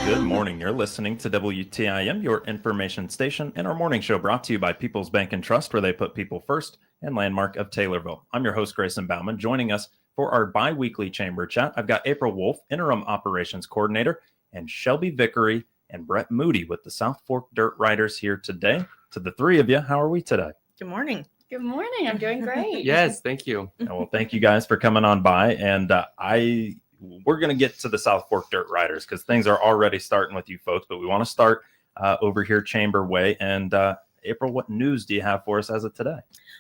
Good morning. You're listening to WTIM, your information station, and our morning show brought to you by People's Bank and Trust, where they put people first, and Landmark of Taylorville. I'm your host, Grayson Bauman. Joining us for our bi-weekly chamber chat, I've got April Wolf, Interim Operations Coordinator, and Shelby Vickery and Brett Moody with the South Fork Dirt Riders here today. To the three of you, how are we today? Good morning. Good morning. I'm doing great. Yes, thank you. Well, thank you guys for coming on by. And we're going to get to the South Fork Dirt Riders because things are already starting with you folks, but we want to start over here Chamber Way. And April, what news do you have for us as of today?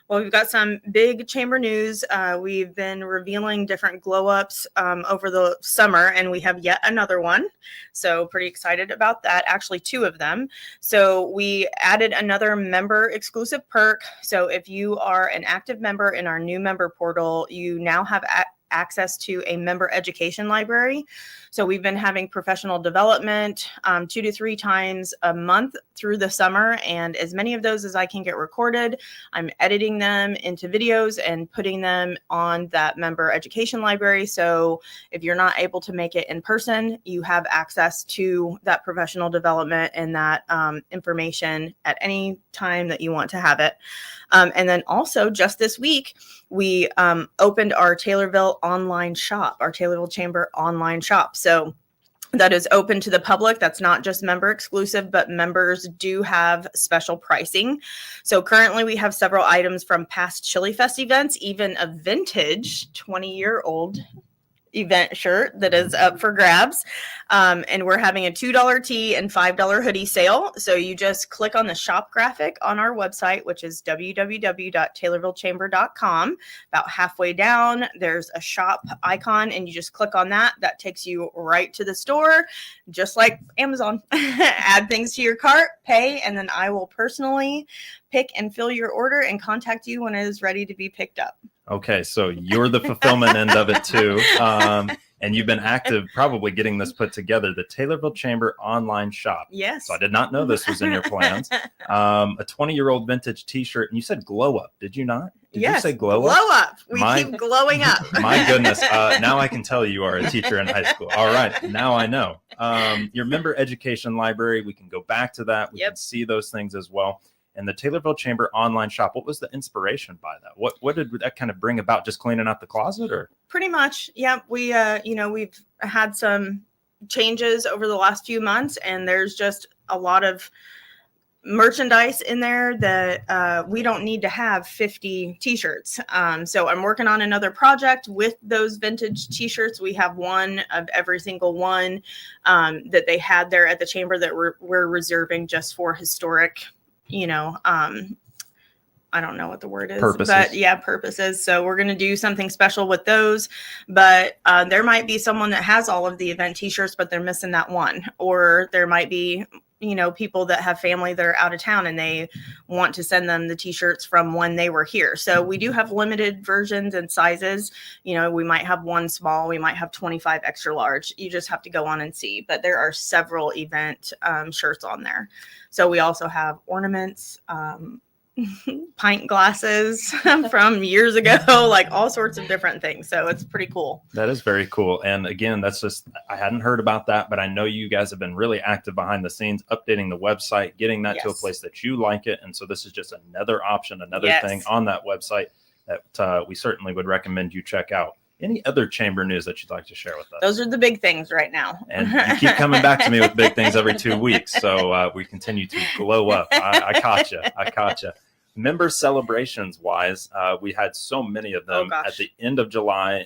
Well, we've got some big chamber news. We've been revealing different glow ups over the summer, and we have yet another one. So pretty excited about that. Actually, two of them. So we added another member exclusive perk. So if you are an active member in our new member portal, you now have access to a member education library. So we've been having professional development 2 to 3 times a month through the summer, and as many of those as I can get recorded, I'm editing them into videos and putting them on that member education library. So if you're not able to make it in person, you have access to that professional development and that information at any time that you want to have it. And then also just this week, we opened our Taylorville online shop, our Taylorville Chamber online shop. So that is open to the public. That's not just member exclusive, but members do have special pricing. So currently we have several items from past Chili Fest events, even a vintage 20-year-old event shirt that is up for grabs. And we're having a $2 tee and $5 hoodie sale. So you just click on the shop graphic on our website, which is www.taylorvillechamber.com. About halfway down, there's a shop icon, and you just click on that. That takes you right to the store, just like Amazon. Add things to your cart, pay, and then I will personally pick and fill your order and contact you when it is ready to be picked up. Okay, so you're the fulfillment end of it too. And you've been active probably getting this put together, the Taylorville Chamber online shop. Yes. So I did not know this was in your plans. A 20-year-old vintage t-shirt, and you said glow up, did you not? Did yes, you say glow up? We keep glowing up. My goodness. Now I can tell you are a teacher in high school. All right, now I know. Your member education library, we can go back to that. We can see those things as well. And the Taylorville Chamber online shop, what was the inspiration by that? What did that kind of bring about? Just cleaning out the closet, or? Pretty much, yeah. We, we've had some changes over the last few months, and there's just a lot of merchandise in there that we don't need to have 50 t-shirts. So I'm working on another project with those vintage t-shirts. We have one of every single one that they had there at the chamber that we're reserving just for historic, I don't know what the word is, but purposes. So we're going to do something special with those, but there might be someone that has all of the event t-shirts, but they're missing that one, or there might be, people that have family that are out of town and they want to send them the t-shirts from when they were here. So we do have limited versions and sizes. We might have one small, we might have 25 extra large. You just have to go on and see, but there are several event shirts on there. So we also have ornaments, pint glasses from years ago, like all sorts of different things. So it's pretty cool. That is very cool. And again, I hadn't heard about that, but I know you guys have been really active behind the scenes, updating the website, getting that to a place that you like it. And so this is just another option, another thing on that website that we certainly would recommend you check out. Any other chamber news that you'd like to share with us? Those are the big things right now. And you keep coming back to me with big things every 2 weeks. So we continue to glow up. I caught you. Member celebrations wise, we had so many of them at the end of July,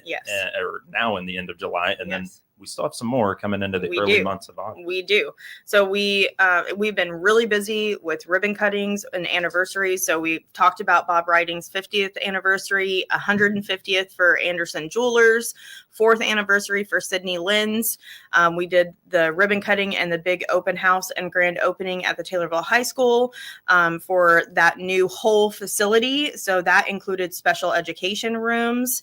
or now in the end of July, and then we still have some more coming into the early months of August. We do. So we've been really busy with ribbon cuttings and anniversaries. So we talked about Bob Riding's 50th anniversary, 150th for Anderson Jewelers, 4th anniversary for Sydney Lynn's. We did the ribbon cutting and the big open house and grand opening at the Taylorville High School for that new whole facility. So that included special education rooms,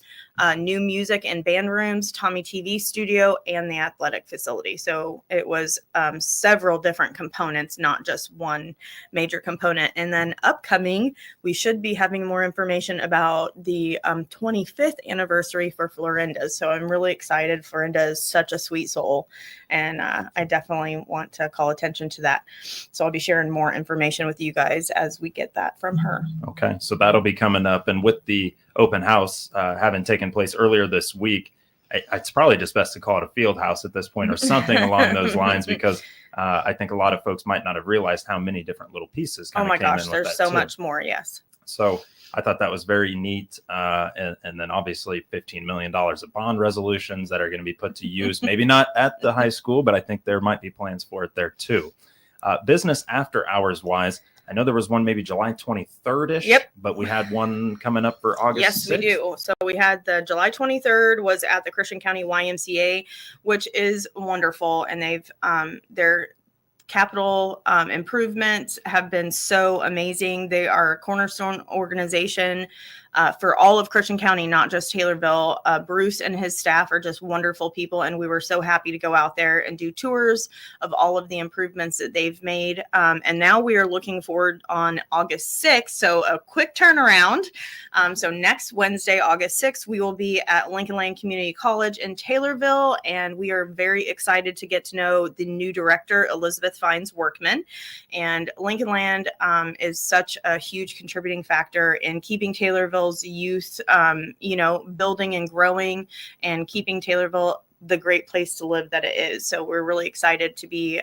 new music and band rooms, Tommy TV studio, and the athletic facility. So it was several different components, not just one major component. And then upcoming, we should be having more information about the 25th anniversary for Florinda's. So I'm really excited. Florinda is such a sweet soul, and I definitely want to call attention to that. So I'll be sharing more information with you guys as we get that from her. Okay, so that'll be coming up. And with the open house having taken place earlier this week, it's probably just best to call it a field house at this point or something along those lines, because I think a lot of folks might not have realized how many different little pieces Oh kind my of came gosh, in with there's that so too. much more. Yes. So I thought that was very neat. And then obviously $15 million of bond resolutions that are going to be put to use, maybe not at the high school, but I think there might be plans for it there too. Business after hours wise, I know there was one maybe July 23rd-ish, Yep. but we had one coming up for August Yes, 6th. we do. So we had the July 23rd was at the Christian County YMCA, which is wonderful. And they've, their capital improvements have been so amazing. They are a cornerstone organization for all of Christian County, not just Taylorville. Bruce and his staff are just wonderful people, and we were so happy to go out there and do tours of all of the improvements that they've made. And now we are looking forward on August 6th, so a quick turnaround. So next Wednesday, August 6th, we will be at Lincoln Land Community College in Taylorville, and we are very excited to get to know the new director, Elizabeth Fines Workman. And Lincoln Land is such a huge contributing factor in keeping Taylorville's youth, building and growing, and keeping Taylorville the great place to live that it is. So we're really excited to be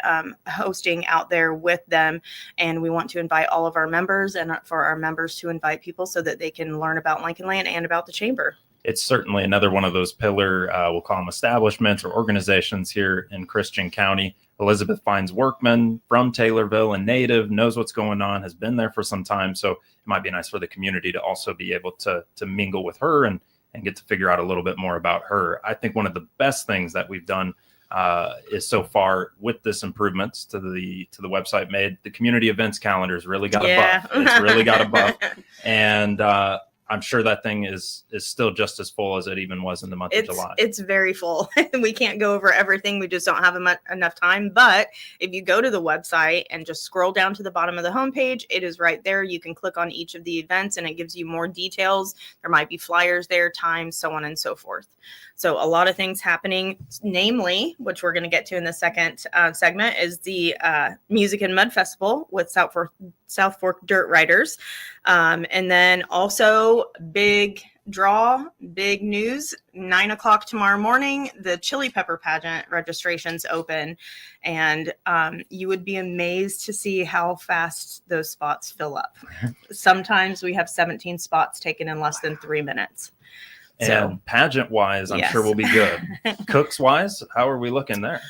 hosting out there with them, and we want to invite all of our members and for our members to invite people so that they can learn about Lincoln Land and about the chamber. It's certainly another one of those pillar, we'll call them establishments or organizations here in Christian County. Elizabeth Fines Workman from Taylorville, a native, knows what's going on, has been there for some time. So it might be nice for the community to also be able to mingle with her and get to figure out a little bit more about her. I think one of the best things that we've done is so far with this improvements to the website made. The community events calendar has really got a buff. It's really got a buff. And I'm sure that thing is still just as full as it even was in the month of July. It's very full. We can't go over everything. We just don't have enough time. But if you go to the website and just scroll down to the bottom of the homepage, it is right there. You can click on each of the events and it gives you more details. There might be flyers there, times, so on and so forth. So a lot of things happening, namely, which we're going to get to in the second segment, is the Music and Mud Festival with South Fork Dirt Riders. And then also big news, 9:00 tomorrow morning, the Chili Pepper Pageant registrations open. And you would be amazed to see how fast those spots fill up. Sometimes we have 17 spots taken in less than 3 minutes. And So, pageant wise, I'm yes. sure we'll be good. Cooks wise, how are we looking there?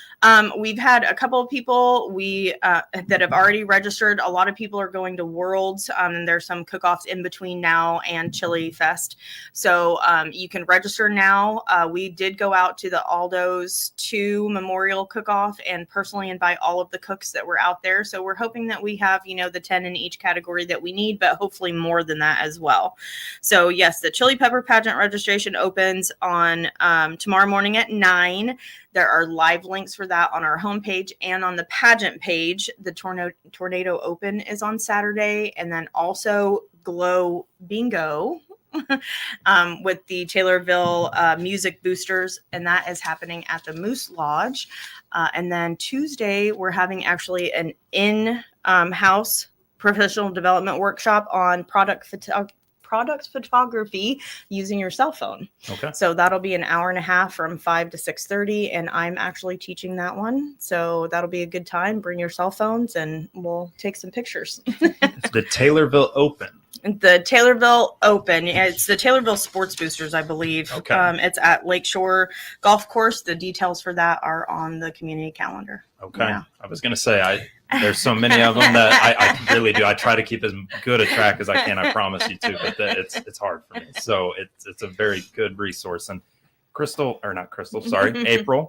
We've had a couple of people that have already registered. A lot of people are going to Worlds, and there's some cook-offs in between now and Chili Fest. So you can register now. We did go out to the Aldo's 2 Memorial Cook-Off and personally invite all of the cooks that were out there. So we're hoping that we have, the 10 in each category that we need, but hopefully more than that as well. So yes, the Chili Pepper Pageant registration opens on tomorrow morning at 9. There are live links for that on our homepage and on the pageant page. The Tornado Open is on Saturday, and then also Glow Bingo with the Taylorville Music Boosters, and that is happening at the Moose Lodge. And then Tuesday, we're having actually an in-house professional development workshop on product photography using your cell phone. Okay. So that'll be an hour and a half from 5 to 6:30, and I'm actually teaching that one. So that'll be a good time. Bring your cell phones and we'll take some pictures. It's the Taylorville Open. The Taylorville Open. It's the Taylorville Sports Boosters, I believe. Okay. It's at Lakeshore Golf Course. The details for that are on the community calendar. Okay. Yeah. I was going to say, there's so many of them that I really do. I try to keep as good a track as I can. I promise you to, but it's hard for me. So it's a very good resource. And April,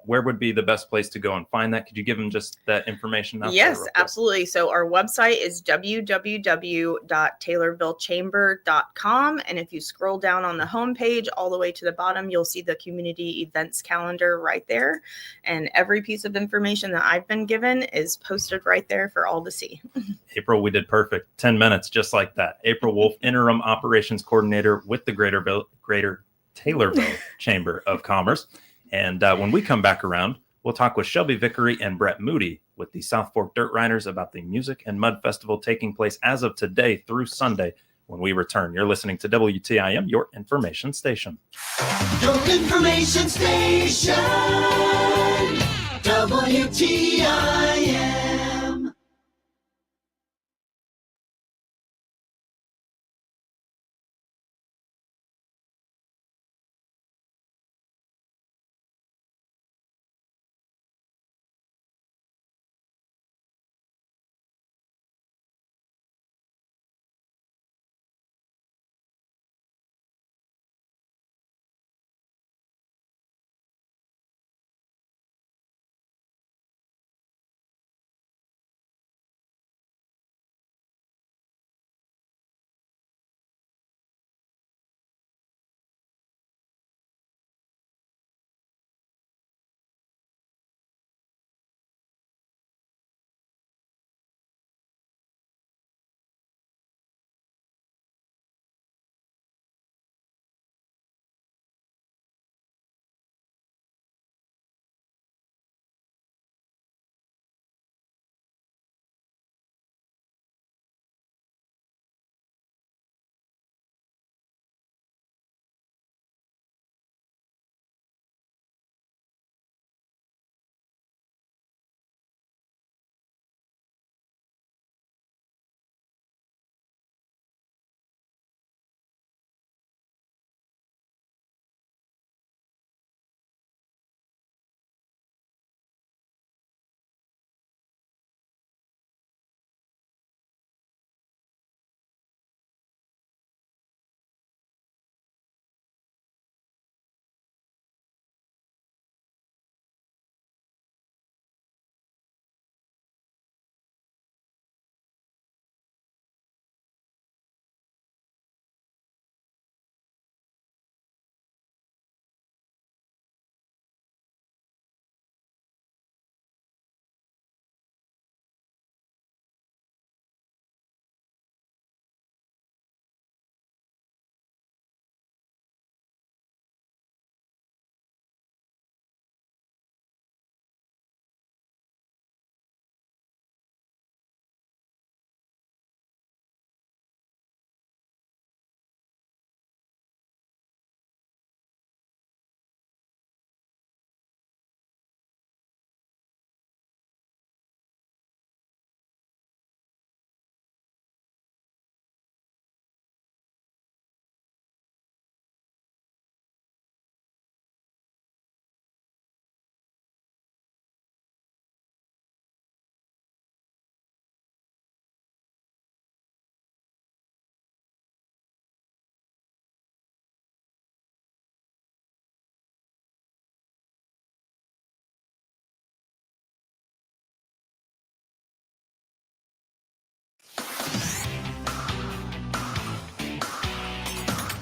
where would be the best place to go and find that? Could you give them just that information? Yes, absolutely. So our website is www.taylorvillechamber.com. And if you scroll down on the homepage all the way to the bottom, you'll see the community events calendar right there. And every piece of information that I've been given is posted right there for all to see. April, we did perfect. 10 minutes, just like that. April Wolf, Interim Operations Coordinator with the Greater Taylorville Chamber of Commerce. And when we come back around, we'll talk with Shelby Vickery and Brett Moody with the South Fork Dirt Riders about the Music and Mud Festival taking place as of today through Sunday when we return. You're listening to WTIM, your information station. Your information station, WTIM.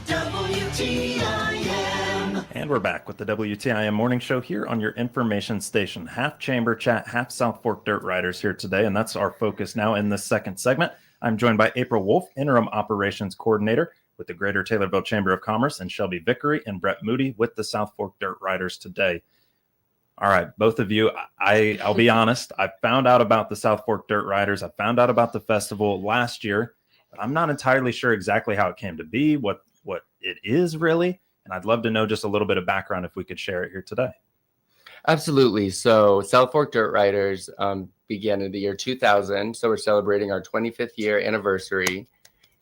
WTIM. And we're back with the WTIM Morning Show here on your information station. Half Chamber Chat, half South Fork Dirt Riders here today, and that's our focus now in this second segment. I'm joined by April Wolf, Interim Operations Coordinator with the Greater Taylorville Chamber of Commerce, and Shelby Vickery and Brett Moody with the South Fork Dirt Riders today. All right, both of you, I'll be honest, I found out about the South Fork Dirt Riders. I found out about the festival last year, but I'm not entirely sure exactly how it came to be, what it is really. And I'd love to know just a little bit of background if we could share it here today. Absolutely. So South Fork Dirt Riders began in the year 2000. So we're celebrating our 25th year anniversary.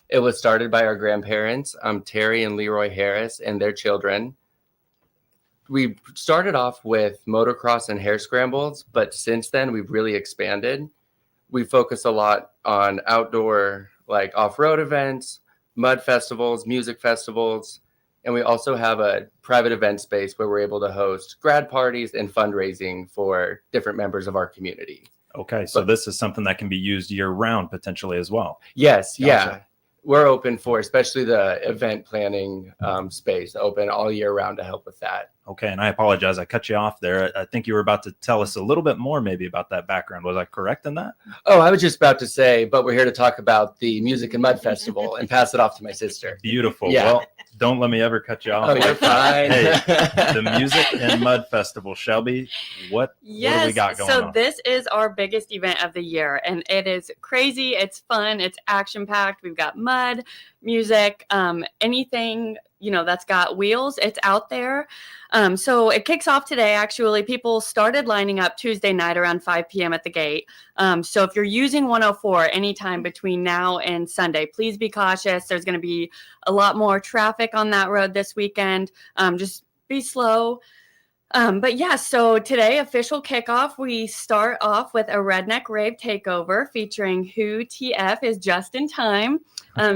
It was started by our grandparents, Terry and Leroy Harris, and their children. We started off with motocross and hare scrambles, but since then we've really expanded. We focus a lot on outdoor, like off-road events, mud festivals, music festivals, and we also have a private event space where we're able to host grad parties and fundraising for different members of our community. Okay, so this is something that can be used year-round potentially as well. Yes, Gotcha. yeah. We're open for, especially the event planning space, open all year round to help with that. Okay, and I apologize. I cut you off there. I think you were about to tell us a little bit more maybe about that background. Was I correct in that? Oh, I was just about to say, but we're here to talk about the Music and Mud Festival and pass it off to my sister. Beautiful. Yeah. Well, don't let me ever cut you off. Oh, you're fine. Hey, the Music and Mud Festival. Shelby, what do we got going on? So this is our biggest event of the year, and it is crazy. It's fun. It's action-packed. We've got mud, music, anything, that's got wheels. It's out there. So it kicks off today. Actually, people started lining up Tuesday night around 5 p.m. at the gate. So if you're using 104 anytime between now and Sunday, please be cautious. There's going to be a lot more traffic on that road this weekend. Just be slow. But yeah, so today, official kickoff, we start off with a Redneck Rave takeover featuring Who TF is Just in Time.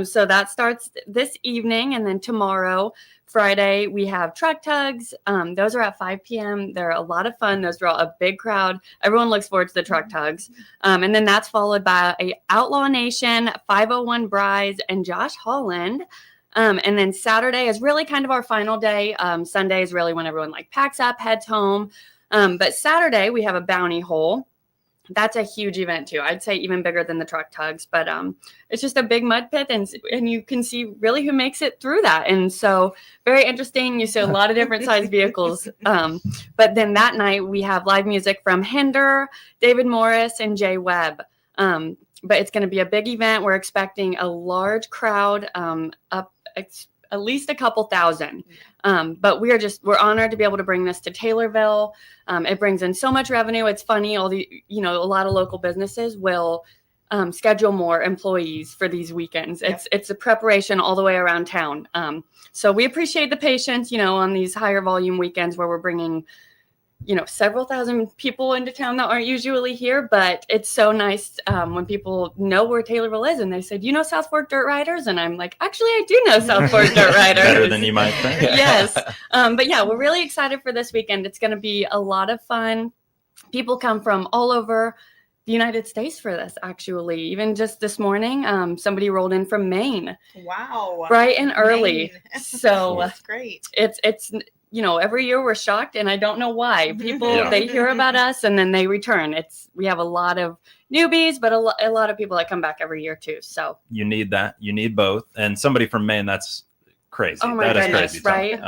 So that starts this evening, and then tomorrow, Friday, we have truck tugs. Those are at 5 p.m. They're a lot of fun. Those draw a big crowd. Everyone looks forward to the truck tugs. And then that's followed by a Outlaw Nation, 501 Bryce, and Josh Holland. And then Saturday is really kind of our final day. Sunday is really when everyone packs up, heads home. But Saturday we have a bounty hole. That's a huge event too. I'd say even bigger than the truck tugs, but it's just a big mud pit, and you can see really who makes it through that. And so very interesting. You see a lot of different size vehicles. But then that night we have live music from Hinder, David Morris, and Jay Webb. But it's going to be a big event. We're expecting a large crowd, at least a couple thousand. But we're honored to be able to bring this to Taylorville. It brings in so much revenue. It's funny. A lot of local businesses will schedule more employees for these weekends. It's a preparation all the way around town. So we appreciate the patience, on these higher volume weekends where we're bringing several thousand people into town that aren't usually here, but it's so nice when people know where Taylorville is and they said, South Fork Dirt Riders? And I'm like, actually, I do know South Fork Dirt Riders. Better than you might think. Yes. But yeah, we're really excited for this weekend. It's going to be a lot of fun. People come from all over the United States for this, actually. Even just this morning, somebody rolled in from Maine. Wow. Bright and early. Maine. So that's great. It's every year we're shocked, and I don't know why. People, they hear about us and then they return. We have a lot of newbies, but a lot of people that come back every year too. So you need that. You need both. And somebody from Maine, that's crazy. Oh my goodness, right?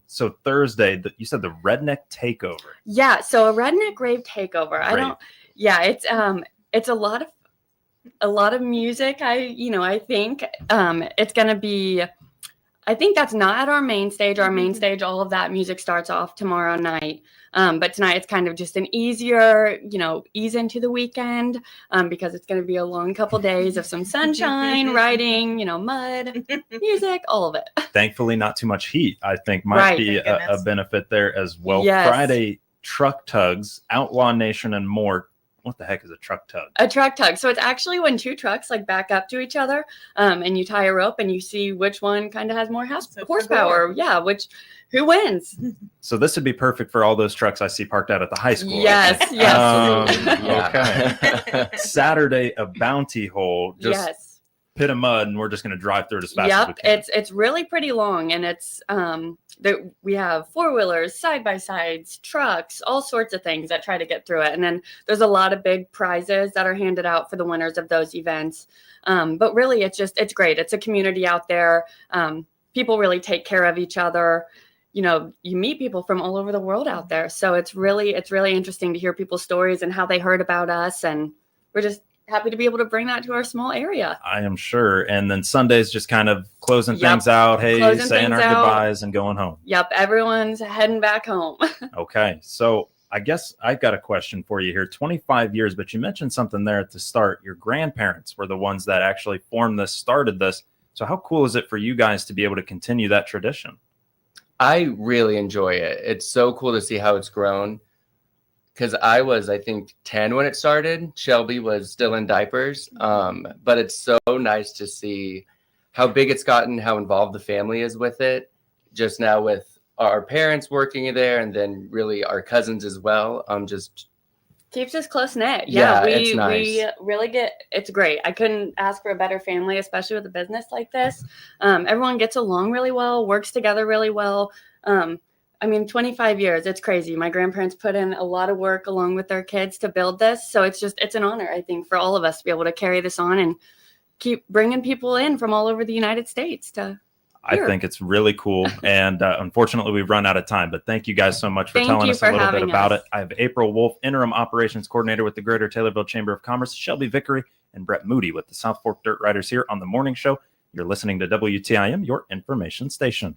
So Thursday, you said the Redneck Takeover. Yeah, so a Redneck Rave takeover. It's a lot of music. I think it's gonna be. I think that's not at our main stage. Our main stage, all of that music starts off tomorrow night. But tonight it's kind of just an easier, ease into the weekend because it's going to be a long couple days of some sunshine, riding, mud, music, all of it. Thankfully, not too much heat, I think, might be a benefit there as well. Yes. Friday, truck tugs, Outlaw Nation, and more. What the heck is a truck tug? A truck tug. So it's actually when two trucks back up to each other and you tie a rope and you see which one kind of has more horsepower. Yeah, who wins? So this would be perfect for all those trucks I see parked out at the high school. Yes. Okay. Saturday, a bounty hole. Just pit of mud, and we're just going to drive through it as fast as we can. It's really pretty long, and it's we have four-wheelers, side-by-sides, trucks, all sorts of things that try to get through it. And then there's a lot of big prizes that are handed out for the winners of those events. But really, it's great. It's a community out there. People really take care of each other. You meet people from all over the world out there. So it's really interesting to hear people's stories and how they heard about us. And we're just happy to be able to bring that to our small area. I am sure. And then Sunday's just kind of closing things out. Hey, saying our goodbyes and going home. Yep. Everyone's heading back home. Okay. So I guess I've got a question for you here. 25 years, but you mentioned something there at the start. Your grandparents were the ones that actually started this. So how cool is it for you guys to be able to continue that tradition? I really enjoy it. It's so cool to see how it's grown. Because I was, I think, 10 when it started. Shelby was still in diapers. But it's so nice to see how big it's gotten, how involved the family is with it. Just now with our parents working there, and then really our cousins as well. Just keeps us close knit. It's nice. We really it's great. I couldn't ask for a better family, especially with a business like this. Everyone gets along really well, works together really well. I mean, 25 years, it's crazy. My grandparents put in a lot of work along with their kids to build this. So it's an honor, I think, for all of us to be able to carry this on and keep bringing people in from all over the United States to I here. think it's really cool. And unfortunately, we've run out of time. But thank you guys so much for Thank telling you us a for little bit having about us. it. I have April Wolf, Interim Operations Coordinator with the Greater Taylorville Chamber of Commerce, Shelby Vickery, and Brett Moody with the South Fork Dirt Riders here on the morning show. You're listening to WTIM, your information station.